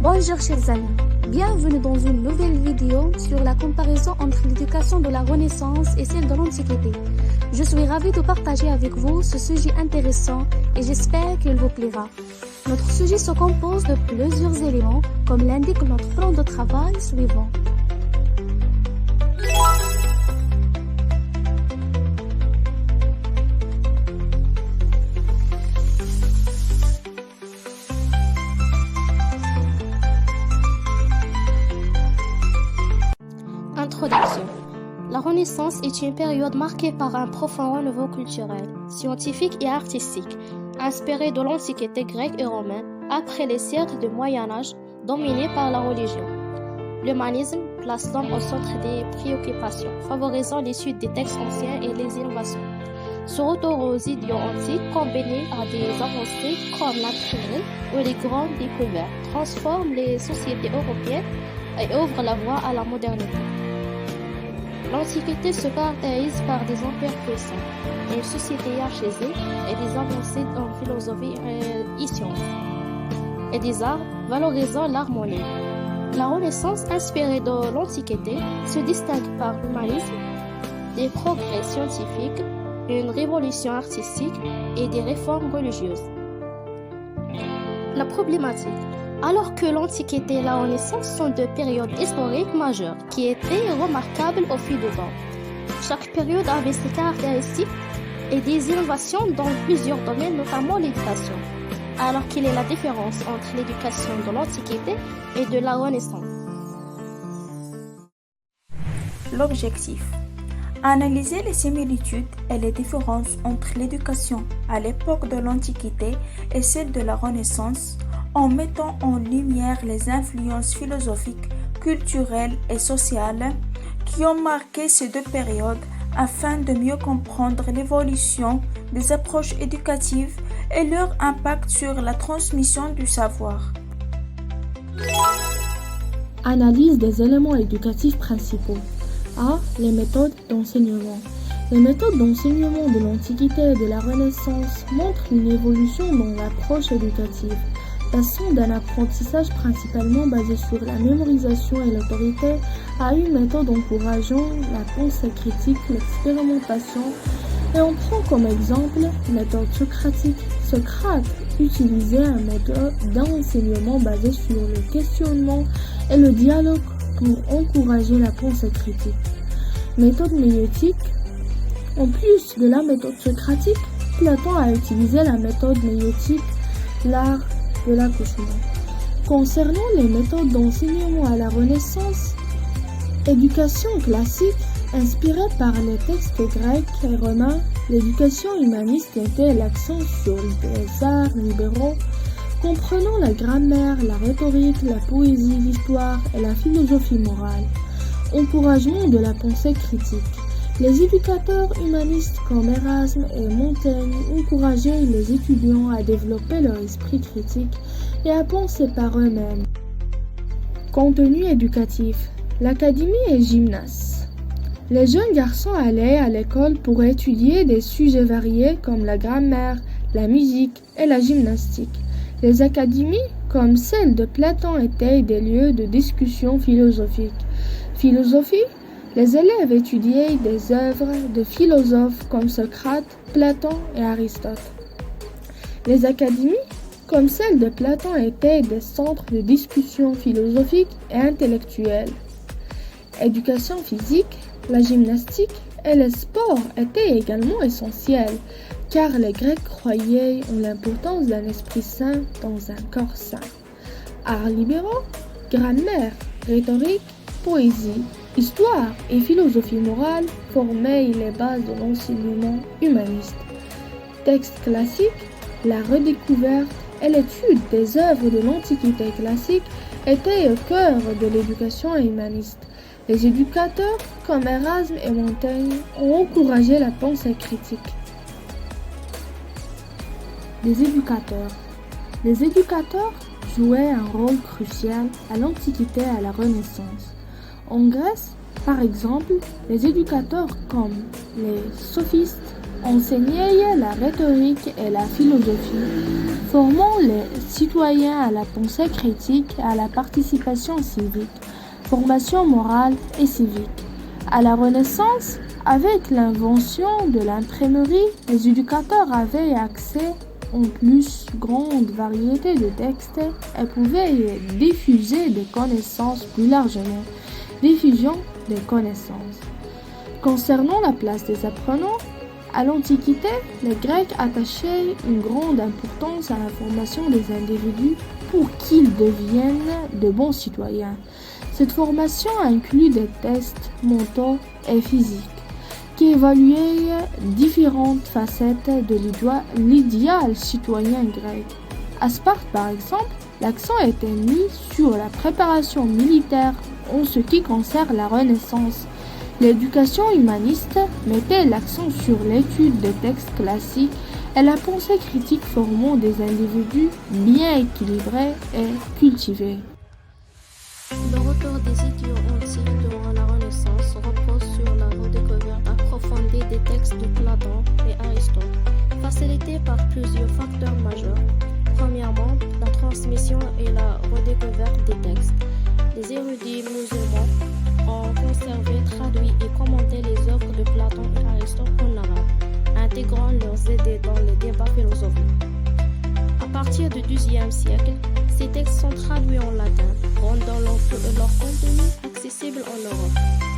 Bonjour chers amis, bienvenue dans une nouvelle vidéo sur la comparaison entre l'éducation de la Renaissance et celle de l'Antiquité. Je suis ravie de partager avec vous ce sujet intéressant et j'espère qu'il vous plaira. Notre sujet se compose de plusieurs éléments comme l'indique notre plan de travail suivant. Introduction. La Renaissance est une période marquée par un profond renouveau culturel, scientifique et artistique, inspiré de l'Antiquité grecque et romaine après les siècles du Moyen-Âge dominés par la religion. L'humanisme place l'homme au centre des préoccupations, favorisant l'étude des textes anciens et les innovations. Ce retour aux idéaux antiques, combiné à des avancées comme l'imprimerie ou les grandes découvertes, transforme les sociétés européennes et ouvre la voie à la modernité. L'Antiquité se caractérise par des empires puissants, une société hiérarchisée et des avancées en philosophie et sciences, et des arts valorisant l'harmonie. La Renaissance, inspirée de l'Antiquité, se distingue par l'humanisme, des progrès scientifiques, une révolution artistique et des réformes religieuses. La problématique. Alors que l'Antiquité et la Renaissance sont deux périodes historiques majeures qui étaient remarquables au fil du temps. Chaque période avait ses caractéristiques et des innovations dans plusieurs domaines, notamment l'éducation. Alors quelle est la différence entre l'éducation de l'Antiquité et de la Renaissance? L'objectif. Analyser les similitudes et les différences entre l'éducation à l'époque de l'Antiquité et celle de la Renaissance en mettant en lumière les influences philosophiques, culturelles et sociales qui ont marqué ces deux périodes afin de mieux comprendre l'évolution des approches éducatives et leur impact sur la transmission du savoir. Analyse des éléments éducatifs principaux. A. Les méthodes d'enseignement. Les méthodes d'enseignement de l'Antiquité et de la Renaissance montrent une évolution dans l'approche éducative, passant d'un apprentissage principalement basé sur la mémorisation et l'autorité à une méthode encourageant la pensée critique, l'expérimentation, et on prend comme exemple la méthode socratique. Socrate utilisait un mode d'enseignement basé sur le questionnement et le dialogue pour encourager la pensée critique. Méthode méiotique. En plus de la méthode socratique, Platon a utilisé la méthode méiotique, l'art de l'accouchement. Concernant les méthodes d'enseignement à la Renaissance, éducation classique, inspirée par les textes grecs et romains, l'éducation humaniste mettait l'accent sur les arts libéraux, comprenant la grammaire, la rhétorique, la poésie, l'histoire et la philosophie morale. Encouragement de la pensée critique. Les éducateurs humanistes comme Erasme et Montaigne encourageaient les étudiants à développer leur esprit critique et à penser par eux-mêmes. Contenu éducatif. L'académie et gymnase. Les jeunes garçons allaient à l'école pour étudier des sujets variés comme la grammaire, la musique et la gymnastique. Les académies, comme celle de Platon, étaient des lieux de discussion philosophique. Philosophie. Les élèves étudiaient des œuvres de philosophes comme Socrate, Platon et Aristote. Les académies, comme celle de Platon, étaient des centres de discussion philosophique et intellectuelle. Éducation physique, la gymnastique et les sports étaient également essentiels, car les Grecs croyaient en l'importance d'un esprit sain dans un corps sain. Arts libéraux, grammaire, rhétorique, poésie, histoire et philosophie morale formaient les bases de l'enseignement humaniste. Textes classiques, la redécouverte et l'étude des œuvres de l'Antiquité classique étaient au cœur de l'éducation humaniste. Les éducateurs comme Erasme et Montaigne ont encouragé la pensée critique. Les éducateurs. Les éducateurs jouaient un rôle crucial à l'Antiquité et à la Renaissance. En Grèce, par exemple, les éducateurs comme les sophistes enseignaient la rhétorique et la philosophie, formant les citoyens à la pensée critique et à la participation civique, formation morale et civique. À la Renaissance, avec l'invention de l'imprimerie, les éducateurs avaient accès à une plus grande variété de textes et pouvaient diffuser des connaissances plus largement. Diffusion des connaissances. Concernant la place des apprenants, à l'Antiquité, les Grecs attachaient une grande importance à la formation des individus pour qu'ils deviennent de bons citoyens. Cette formation inclut des tests mentaux et physiques qui évaluaient différentes facettes de l'idéal citoyen grec. À Sparte, par exemple, l'accent était mis sur la préparation militaire en ce qui concerne la Renaissance. L'éducation humaniste mettait l'accent sur l'étude des textes classiques et la pensée critique formant des individus bien équilibrés et cultivés. Le retour des idées antiques durant la Renaissance repose sur la redécouverte approfondie des textes de Platon et Aristote, facilitée par plusieurs facteurs majeurs. Premièrement, la transmission et la redécouverte des textes. Les érudits musulmans ont conservé, traduit et commenté les œuvres de Platon et Aristote en arabe, intégrant leurs idées dans les débats philosophiques. À partir du XIIe siècle, ces textes sont traduits en latin, rendant leur contenu accessible en Europe.